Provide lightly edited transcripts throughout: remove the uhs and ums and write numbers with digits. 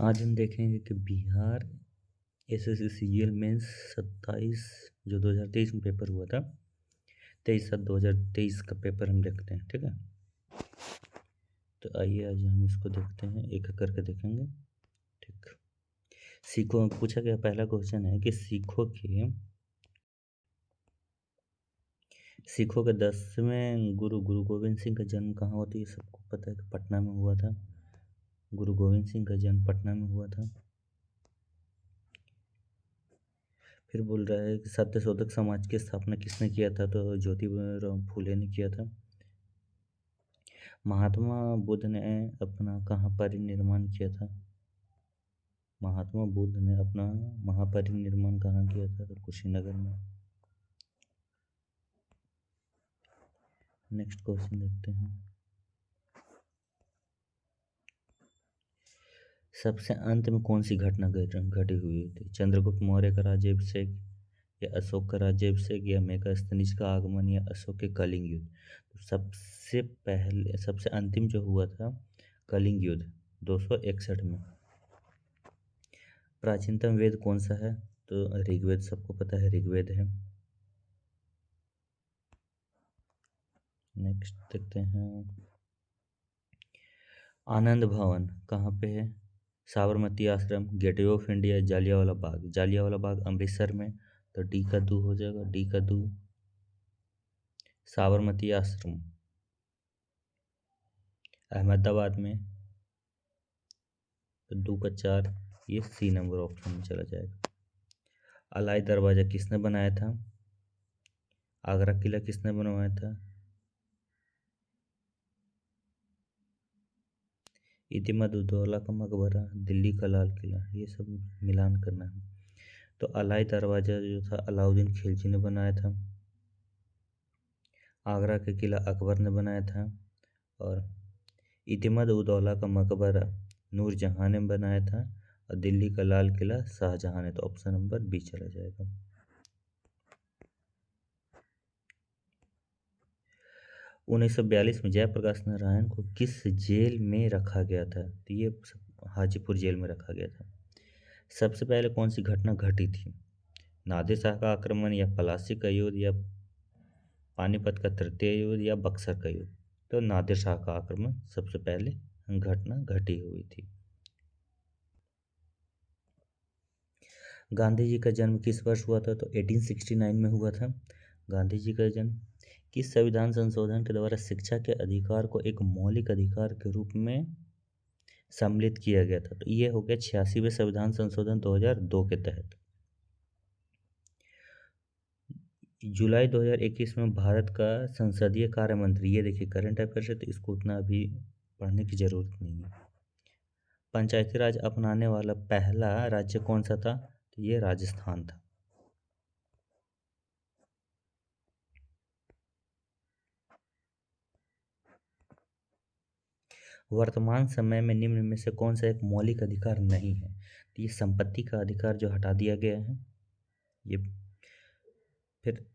आज हम देखेंगे कि बिहार एसएससी सीजीएल मेंस 27 जो 2023 में पेपर हुआ था, 23/7/2023 का पेपर हम देखते हैं। ठीक है, तो आइए आज हम इसको देखते हैं, एक एक करके देखेंगे। ठीक, सिखों पूछा गया पहला क्वेश्चन है कि सिखों के 10वें गुरु गोविंद सिंह का जन्म कहाँ होती है। सबको पता है कि पटना में हुआ था। गुरु गोविंद सिंह का जन्म पटना में हुआ था। फिर बोल रहा है कि सत्यशोधक समाज की स्थापना किसने किया था, तो ज्योतिबा फूले ने किया था। महात्मा बुद्ध ने अपना कहाँ परिनिर्वाण किया था। महात्मा बुद्ध ने अपना महापरिनिर्वाण कहाँ किया था, तो कुशीनगर में। नेक्स्ट क्वेश्चन देखते हैं। सबसे अंत में कौन सी घटना घटी हुई थी। चंद्रगुप्त मौर्य का राज्याभिषेक, या अशोक का राज्याभिषेक, या मेगास्थनीज का आगमन, या अशोक के कलिंग युद्ध। तो सबसे अंतिम जो हुआ था कलिंग युद्ध 261 में। प्राचीनतम वेद कौन सा है, तो ऋग्वेद, सबको पता है ऋग्वेद है। नेक्स्ट देखते हैं। आनंद भवन कहाँ पे है। साबरमती आश्रम, gateway of India, Jallianwala Bagh. Jallianwala Bagh Amritsar में, तो डी का दू हो जाएगा, डी का दू। साबरमती आश्रम अहमदाबाद में, तो दू का 4, ये सी नंबर ऑप्शन में चला जाएगा। अलाई दरवाज़ा किसने बनाया था। आगरा किला किसने बनवाया था। इतिमद उद्दौला का मकबरा, दिल्ली का लाल किला। ये सब मिलान करना है। तो अलाई दरवाज़ा जो था अलाउद्दीन खिलजी ने बनाया था। आगरा का किला अकबर ने बनाया था। और इतिमद उद्दौला का मकबरा नूरजहां ने बनाया था। और दिल्ली का लाल किला शाहजहां ने। तो ऑप्शन नंबर बी चला जाएगा। 1942 में जयप्रकाश नारायण को किस जेल में रखा गया था, तो ये हाजीपुर जेल में रखा गया था। सबसे पहले कौन सी घटना घटी थी। नादिर शाह का आक्रमण, या पलासी का युद्ध, या पानीपत का तृतीय युद्ध, या बक्सर का युद्ध। तो नादिर शाह का आक्रमण सबसे पहले घटना घटी हुई थी। गांधी जी का जन्म किस वर्ष हुआ था, तो 1869 में हुआ था गांधी जी का जन्म। किस संविधान संशोधन के द्वारा शिक्षा के अधिकार को एक मौलिक अधिकार के रूप में सम्मिलित किया गया था, तो ये हो गया 86वें संविधान संशोधन 2002 के तहत। जुलाई 2021 में भारत का संसदीय कार्य मंत्री, ये देखिए करंट अफेयर्स है तो इसको उतना अभी पढ़ने की ज़रूरत नहीं है। पंचायती राज अपनाने वाला पहला राज्य कौन सा था, तो ये राजस्थान था। वर्तमान समय में निम्न में से कौन सा एक मौलिक अधिकार नहीं है, तो ये संपत्ति का अधिकार जो हटा दिया गया है ये। फिर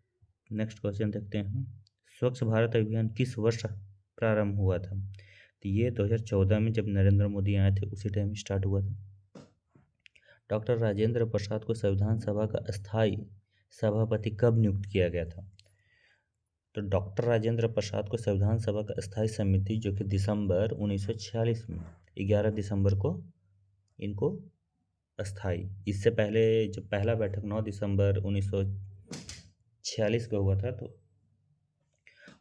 नेक्स्ट क्वेश्चन देखते हैं। स्वच्छ भारत अभियान किस वर्ष प्रारंभ हुआ था, तो ये 2014 में जब नरेंद्र मोदी आए थे उसी टाइम स्टार्ट हुआ था। डॉक्टर राजेंद्र प्रसाद को संविधान सभा का अस्थायी सभापति कब नियुक्त किया गया था, तो डॉक्टर राजेंद्र प्रसाद को संविधान सभा का अस्थायी समिति जो कि दिसंबर 1946 में 11 दिसंबर को इनको अस्थाई, इससे पहले जब पहला बैठक 9 दिसंबर 1946 का हुआ था, तो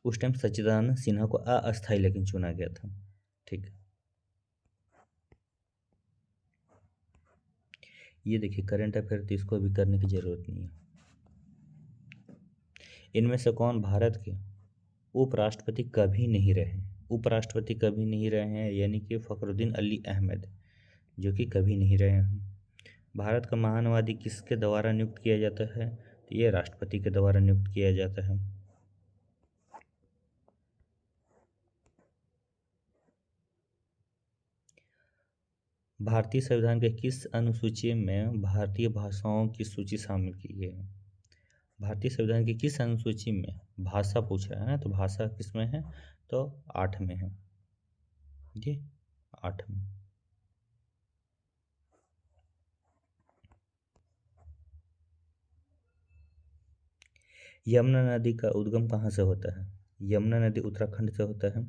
उस टाइम सच्चिदानंद सिन्हा को अस्थाई लेकिन चुना गया था। ठीक, ये देखिए करंट अफेयर, तो इसको भी करने की ज़रूरत नहीं है। इनमें से कौन भारत के उपराष्ट्रपति कभी नहीं रहे। उपराष्ट्रपति कभी नहीं रहे हैं, यानी कि फ़खरुद्दीन अली अहमद, जो कि कभी नहीं रहे हैं। भारत का महानवादी किसके द्वारा नियुक्त किया जाता है, तो ये राष्ट्रपति के द्वारा नियुक्त किया जाता है। भारतीय संविधान के किस अनुसूची में भारतीय भाषाओं की सूची शामिल की गई है। भारतीय संविधान की किस अनुसूची में, भाषा पूछ रहा है ना, तो भाषा किस में है, तो 8 में है, जी 8 में। यमुना नदी का उद्गम कहाँ से होता है? यमुना नदी उत्तराखंड से होता है।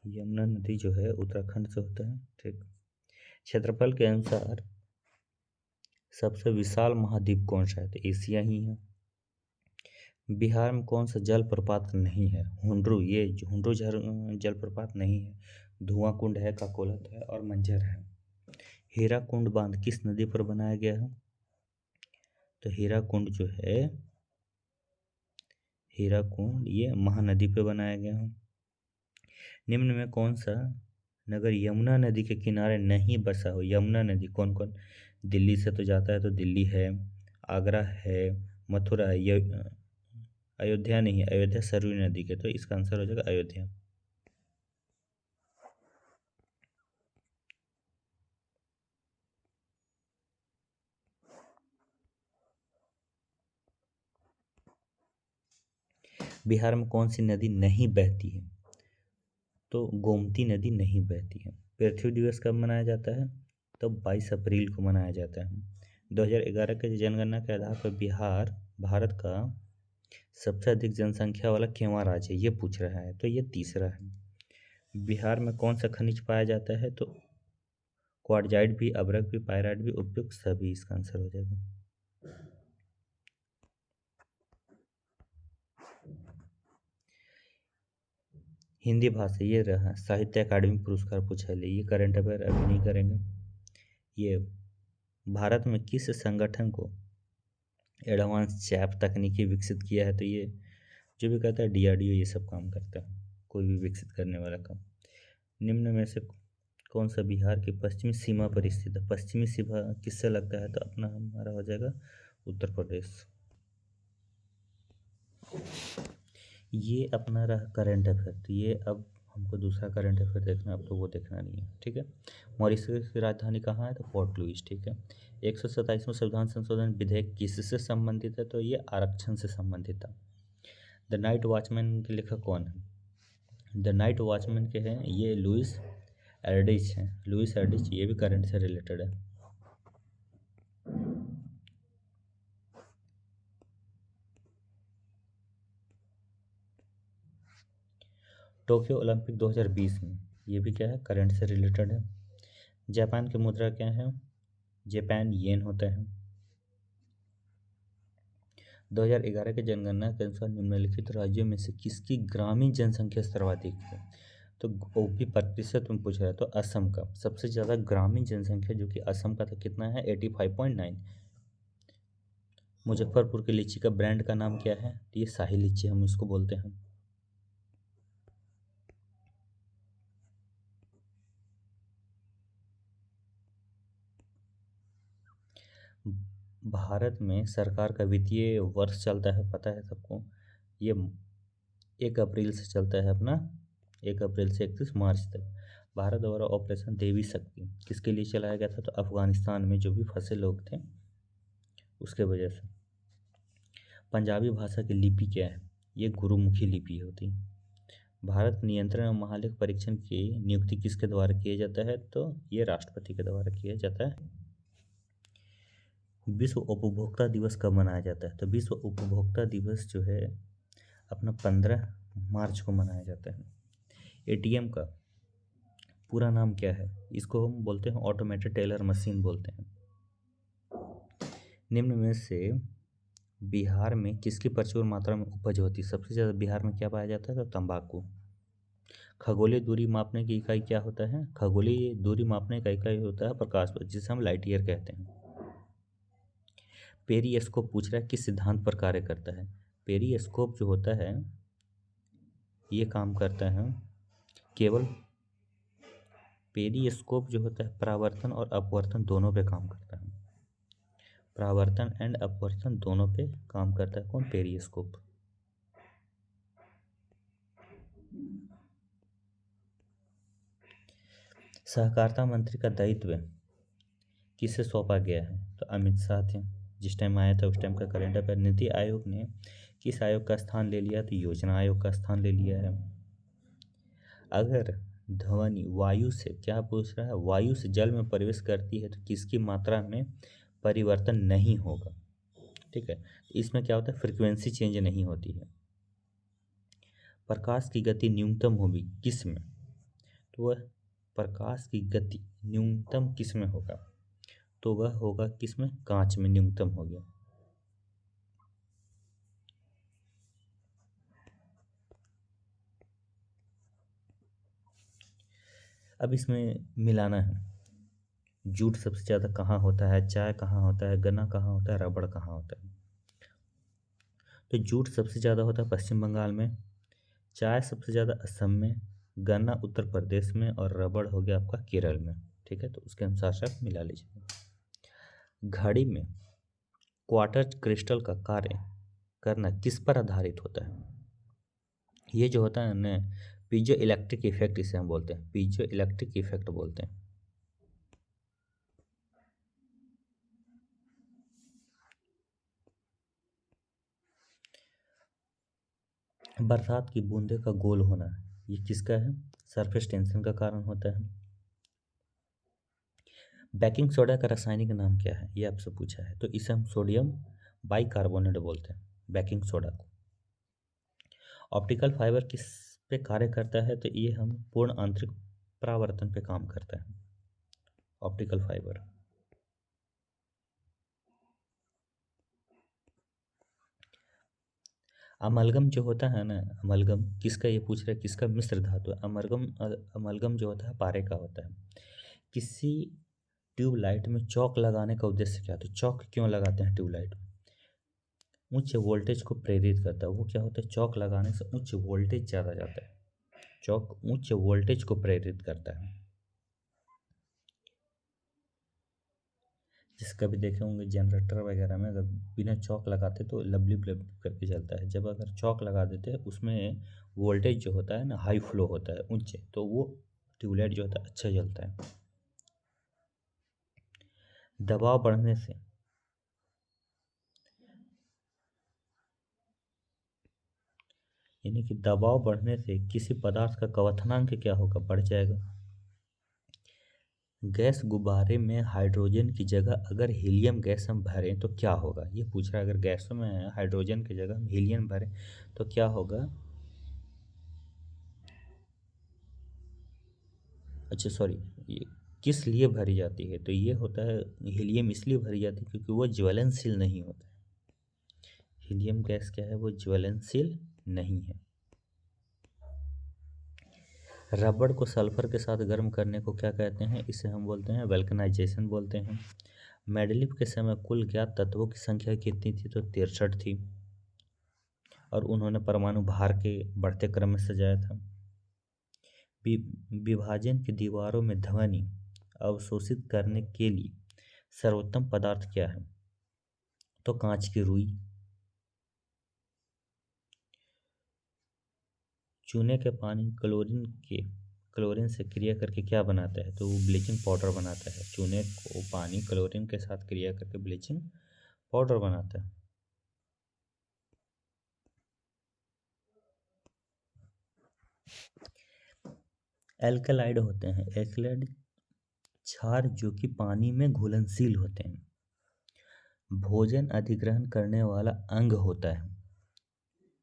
यमुना नदी जो है उत्तराखंड से होता है। ठीक। क्षेत्रफल के अनुसार सबसे विशाल महाद्वीप कौन सा है? तो एशिया ही है। बिहार में कौन सा जलप्रपात नहीं है? हुंड्रू, ये हुंड्रू जलप्रपात नहीं है। धुआं कुंड है, काकोलत है और मंजर है। हीराकुंड बांध किस नदी पर बनाया गया है? तो हीराकुंड जो है, हीराकुंड ये महानदी पे बनाया गया है। निम्न में कौन सा नगर यमुना नदी के किनारे नहीं बसा हो? यमुना नदी कौन कौन? दिल्ली से तो जाता है, तो दिल्ली है, आगरा है, मथुरा है, अयोध्या नहीं है, अयोध्या सरयू नदी के, तो इसका आंसर हो जाएगा अयोध्या। बिहार में कौन सी नदी नहीं बहती है? तो गोमती नदी नहीं बहती है। पृथ्वी दिवस कब मनाया जाता है? तो 22 अप्रैल को मनाया जाता है। 2011 के जनगणना के आधार पर बिहार भारत का सबसे अधिक जनसंख्या वाला केवां राज्य है, ये पूछ रहा है, तो ये तीसरा है। बिहार में कौन सा खनिज पाया जाता है? तो क्वार्टजाइट भी, अभ्रक भी, पायराइट भी, उपयुक्त सभी, इसका आंसर हो जाएगा। हिंदी भाषा, ये रहा साहित्य अकादमी पुरस्कार पूछा ले, ये करंट अफेयर अभी नहीं करेंगे। ये भारत में किस संगठन को एडवांस चैप तकनीकी विकसित किया है? तो ये जो भी कहता है डीआरडीओ, ये सब काम करता है, कोई भी विकसित करने वाला काम। निम्न में से कौन सा बिहार की पश्चिमी सीमा पर स्थित है? पश्चिमी सीमा किससे लगता है? तो अपना हमारा हो जाएगा उत्तर प्रदेश। ये अपना रहा करंट अफेयर, तो ये अब हमको दूसरा करंट अफेयर देखना, अब तो वो देखना नहीं है। ठीक है। मॉरिशस की राजधानी कहाँ है? तो पोर्ट लुइस। ठीक है। 127वां संविधान संशोधन विधेयक किससे संबंधित है? तो ये आरक्षण से संबंधित है। द नाइट वॉचमैन के लेखक कौन है? द नाइट वॉचमैन के हैं ये लुइस एल्ड्रिच हैं। लुइस एल्ड्रिच, ये भी करंट से रिलेटेड है। टोक्यो ओलंपिक 2020 में, ये भी क्या है? करंट से रिलेटेड है। जापान की मुद्रा क्या है? जापान येन होता है। 2011 के जनगणना के अनुसार निम्नलिखित राज्यों में से किसकी ग्रामीण जनसंख्या सर्वाधिक है? तो वो भी प्रतिशत में पूछ रहा है, तो असम का सबसे ज़्यादा ग्रामीण जनसंख्या, जो कि असम का तो कितना है? 85.9। मुजफ्फरपुर की लीची का ब्रांड का नाम क्या है? तो ये शाही लीची हम इसको बोलते हैं। भारत में सरकार का वित्तीय वर्ष चलता है, पता है सबको, ये 1 अप्रैल से चलता है अपना, 1 अप्रैल से 31 मार्च तक। भारत द्वारा ऑपरेशन देवी शक्ति किसके लिए चलाया गया था? तो अफगानिस्तान में जो भी फंसे लोग थे उसके वजह से। पंजाबी भाषा की लिपि क्या है? ये गुरुमुखी लिपि होती। भारत नियंत्रण और महालेख परीक्षण की नियुक्ति किसके द्वारा किया जाता है? तो ये राष्ट्रपति के द्वारा किया जाता है। विश्व उपभोक्ता दिवस कब मनाया जाता है? तो विश्व उपभोक्ता दिवस जो है अपना 15 मार्च को मनाया जाता है। एटीएम का पूरा नाम क्या है? इसको हम बोलते हैं ऑटोमेटेड टेलर मशीन बोलते हैं। निम्न में से बिहार में किसकी प्रचुर मात्रा में उपज होती है? सबसे ज़्यादा बिहार में क्या पाया जाता है? तो तंबाकू। खगोलीय दूरी मापने की इकाई क्या होता है? खगोलीय दूरी मापने का इकाई होता है प्रकाश वर्ष, जिसे हम लाइट ईयर कहते हैं। पेरिस्कोप पूछ रहा है किस सिद्धांत पर कार्य करता है? पेरिस्कोप जो होता है ये काम करता है केवल, पेरिस्कोप जो होता है परावर्तन और अपवर्तन दोनों पे काम करता है। परावर्तन एंड अपवर्तन दोनों पे काम करता है कौन? पेरिस्कोप। सहकारिता मंत्री का दायित्व किसे सौंपा गया है? तो अमित शाह थे, जिस टाइम आया था उस टाइम का करंट अफेयर। नीति आयोग ने किस आयोग का स्थान ले लिया? तो योजना आयोग का स्थान ले लिया है। अगर ध्वनि वायु से, क्या पूछ रहा है? वायु से जल में प्रवेश करती है तो किसकी मात्रा में परिवर्तन नहीं होगा? ठीक है। इसमें क्या होता है, फ्रिक्वेंसी चेंज नहीं होती है। प्रकाश की गति न्यूनतम होगी किस में, तो वह प्रकाश की गति न्यूनतम किस में होगा, तो वह होगा किस में, कांच में न्यूनतम हो गया। अब इसमें मिलाना है, जूट सबसे ज़्यादा कहाँ होता है, चाय कहाँ होता है, गन्ना कहाँ होता है, रबड़ कहाँ होता है। तो जूट सबसे ज़्यादा होता है पश्चिम बंगाल में, चाय सबसे ज़्यादा असम में, गन्ना उत्तर प्रदेश में, और रबड़ हो गया आपका केरल में। ठीक है, तो उसके अनुसार से आप मिला लीजिए। घड़ी में क्वार्टर क्रिस्टल का कार्य करना किस पर आधारित होता है, ये जो होता है ना, पीजो इलेक्ट्रिक इफेक्ट इसे हम बोलते हैं, पीजो इलेक्ट्रिक इफेक्ट बोलते हैं। बरसात की बूंदे का गोल होना, ये किसका है, सरफेस टेंशन का कारण होता है। बेकिंग सोडा का रासायनिक नाम क्या है, ये आपसे पूछा है, तो इसे हम सोडियम बाइकार्बोनेट बोलते हैं, बेकिंग सोडा को। ऑप्टिकल फाइबर किस पे कार्य करता है, तो ये हम पूर्ण आंतरिक परावर्तन पे काम करता है, ऑप्टिकल फाइबर। अमलगम जो होता है ना, अमलगम किसका, ये पूछ रहा है किसका मिश्र धातु है, अमलगम अमलगम जो होता है पारे का होता है। किसी ट्यूबलाइट में चौक लगाने का उद्देश्य क्या, तो चौक क्यों लगाते हैं ट्यूबलाइट में, उच्च वोल्टेज को प्रेरित करता है। वो क्या होता है, चौक लगाने से उच्च वोल्टेज ज़्यादा जाता है, चौक उच्च वोल्टेज को प्रेरित करता है। जिस कभी देखे होंगे जनरेटर वगैरह में, अगर बिना चौक लगाते तो लबलिब लबलिब करके चलता है, जब अगर चौक लगा देते हैं उसमें वोल्टेज जो होता है ना हाई फ्लो होता है ऊंचे, तो वो ट्यूबलाइट जो होता है अच्छा जलता है। दबाव बढ़ने से, यानी कि दबाव बढ़ने से किसी पदार्थ का क्वथनांक क्या होगा, बढ़ जाएगा। गैस गुब्बारे में हाइड्रोजन की जगह अगर हीलियम गैस हम भरें तो क्या होगा, ये पूछ रहा है, अगर गैसों में हाइड्रोजन की जगह हम हीलियम भरें तो क्या होगा। अच्छा सॉरी, ये किस लिए भरी जाती है, तो ये होता है हीलियम इसलिए भरी जाती है क्योंकि वो ज्वलनशील नहीं होता है। हीलियम गैस क्या है, वो ज्वलनशील नहीं है। रबड़ को सल्फर के साथ गर्म करने को क्या कहते हैं, इसे हम बोलते हैं वल्कनाइजेशन बोलते हैं। मेंडेलीव के समय कुल ज्ञात तत्वों की संख्या कितनी थी, तो 63 थी, और उन्होंने परमाणु भार के बढ़ते क्रम में सजाया था। विभाजन की दीवारों में ध्वनि अवशोषित करने के लिए सर्वोत्तम पदार्थ क्या है, तो कांच की रुई। चूने के पानी क्लोरीन से क्रिया करके क्या बनाता है, तो वो ब्लीचिंग पाउडर बनाता है। चूने को पानी क्लोरीन के साथ क्रिया करके ब्लीचिंग पाउडर बनाता है। एल्कलाइड होते हैं, एल्कलाइड क्षार जो कि पानी में घुलनशील होते हैं। भोजन अधिग्रहण करने वाला अंग होता है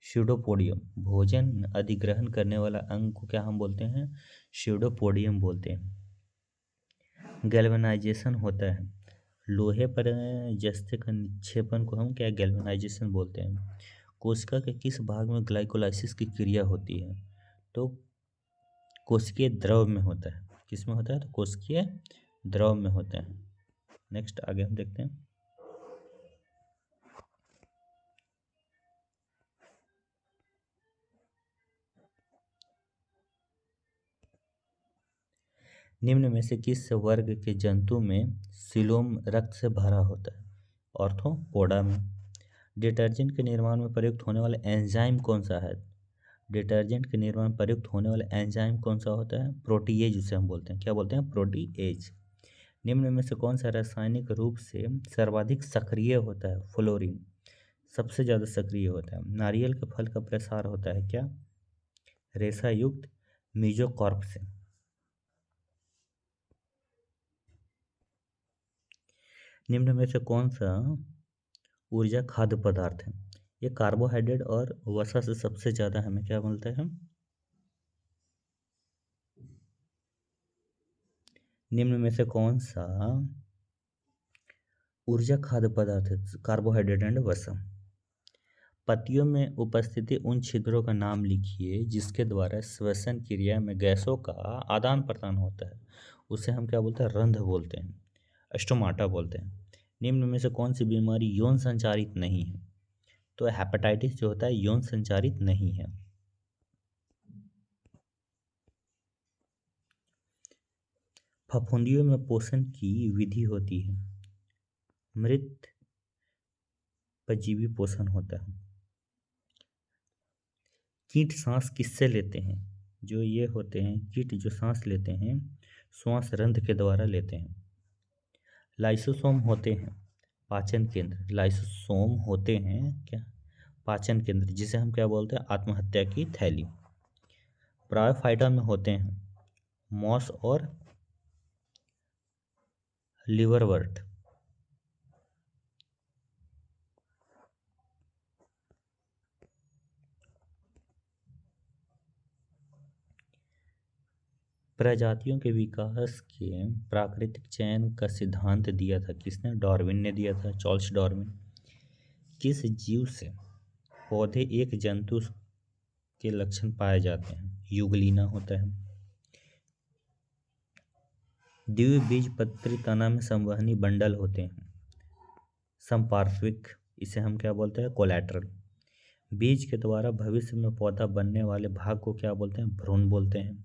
स्यूडोपोडियम, भोजन अधिग्रहण करने वाला अंग को क्या हम बोलते हैं, स्यूडोपोडियम बोलते हैं। गैल्वेनाइजेशन होता है लोहे पर जस्ते का निक्षेपण को हम क्या गैल्वेनाइजेशन बोलते हैं। कोशिका के किस भाग में ग्लाइकोलाइसिस की क्रिया होती है, तो कोशिकीय द्रव में होता है। किस में होता है, तो कोशिकीय द्रव में होता है। नेक्स्ट आगे हम देखते हैं। निम्न में से किस वर्ग के जंतु में सीलोम रक्त से भरा होता है, ऑर्थोपोडा में। डिटर्जेंट के निर्माण में प्रयुक्त होने वाला एंजाइम कौन सा है, डिटर्जेंट के निर्माण में प्रयुक्त होने वाला एंजाइम कौन सा होता है, प्रोटीएज उसे हम बोलते हैं, क्या बोलते हैं, प्रोटीएज। निम्न में से कौन सा रासायनिक रूप से सर्वाधिक सक्रिय होता है, फ्लोरीन सबसे ज़्यादा सक्रिय होता है। नारियल के फल का प्रसार होता है क्या, रेशा युक्त मीजोकॉर्प से। निम्न में से कौन सा ऊर्जा खाद्य पदार्थ है। ये कार्बोहाइड्रेट और वसा से सबसे ज़्यादा हमें क्या मिलता है? निम्न में से कौन सा ऊर्जा खाद्य पदार्थ है? कार्बोहाइड्रेट एंड वसा। पत्तियों में उपस्थिति उन छिद्रों का नाम लिखिए जिसके द्वारा श्वसन क्रिया में गैसों का आदान प्रदान होता है। उसे हम क्या बोलते हैं? रंध्र बोलते हैं, स्टोमाटा बोलते हैं। निम्न में से कौन सी बीमारी यौन संचारित नहीं है? तो हेपेटाइटिस जो होता है यौन संचारित नहीं है। फफूंदियों में पोषण की विधि होती है। मृत परजीवी पोषण होता है। कीट सांस किससे लेते हैं? जो ये होते हैं कीट जो सांस लेते हैं श्वास रंध्र के द्वारा लेते हैं। लाइसोसोम होते हैं पाचन केंद्र। लाइसोसोम होते हैं क्या? पाचन केंद्र, जिसे हम क्या बोलते हैं? आत्महत्या की थैली। ब्रायोफाइटा में होते हैं मॉस और लिवरवर्ट। प्रजातियों के विकास के प्राकृतिक चयन का सिद्धांत दिया था किसने? डार्विन ने दिया था, चार्ल्स डार्विन। किस जीव से पौधे एक जंतु के लक्षण पाए जाते हैं? युगलीना होता है। द्विबीजपत्री तना में संवहनी बंडल होते हैं संपार्श्विक, इसे हम क्या बोलते हैं? कोलैटरल। बीज के द्वारा भविष्य में पौधा बनने वाले भाग को क्या बोलते हैं? भ्रूण बोलते हैं।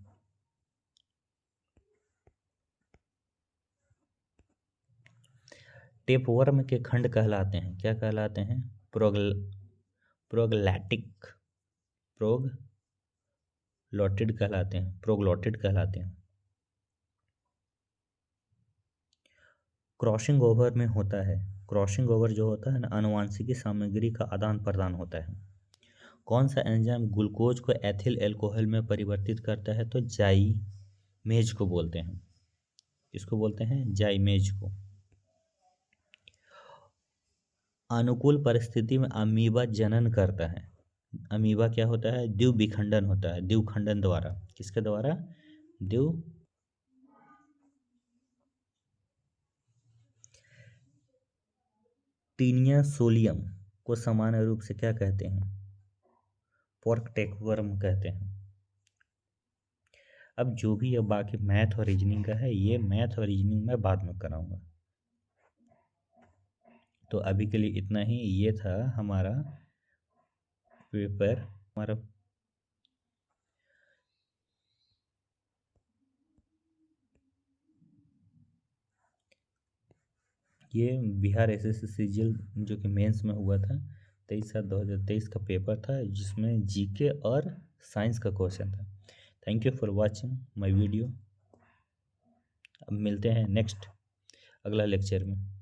टेपवर्म के खंड कहलाते हैं क्या कहलाते हैं? प्रोग्लैटिक प्रोग्लोटिड कहलाते हैं, प्रोग्लोटिड कहलाते हैं। क्रॉसिंग ओवर में होता है, क्रॉसिंग ओवर जो होता है ना, आनुवांशिकी सामग्री का आदान प्रदान होता है। कौन सा एंजाइम ग्लूकोज को एथिल अल्कोहल में परिवर्तित करता है? तो जाइमेज को बोलते हैं। इसको बोलते हैं जाइमेज को। अनुकूल परिस्थिति में अमीबा जनन करता है। अमीबा क्या होता है? द्विविखंडन होता है, द्विखंडन द्वारा। किसके द्वारा? द्विव टीनिया सोलियम को सामान्य रूप से क्या कहते हैं? पोर्क टेकवर्म कहते हैं। अब जो भी अब बाकी मैथ और रीजनिंग का है, ये मैथ और रीजनिंग मैं बाद में कराऊंगा। तो अभी के लिए इतना ही। ये था हमारा पेपर, हमारा ये बिहार एसएससी सीजीएल जो कि मेंस में हुआ था 23/7/2023 का पेपर था, जिसमें जीके और साइंस का क्वेश्चन था। Thank you for watching my video. अब मिलते हैं नेक्स्ट अगला लेक्चर में।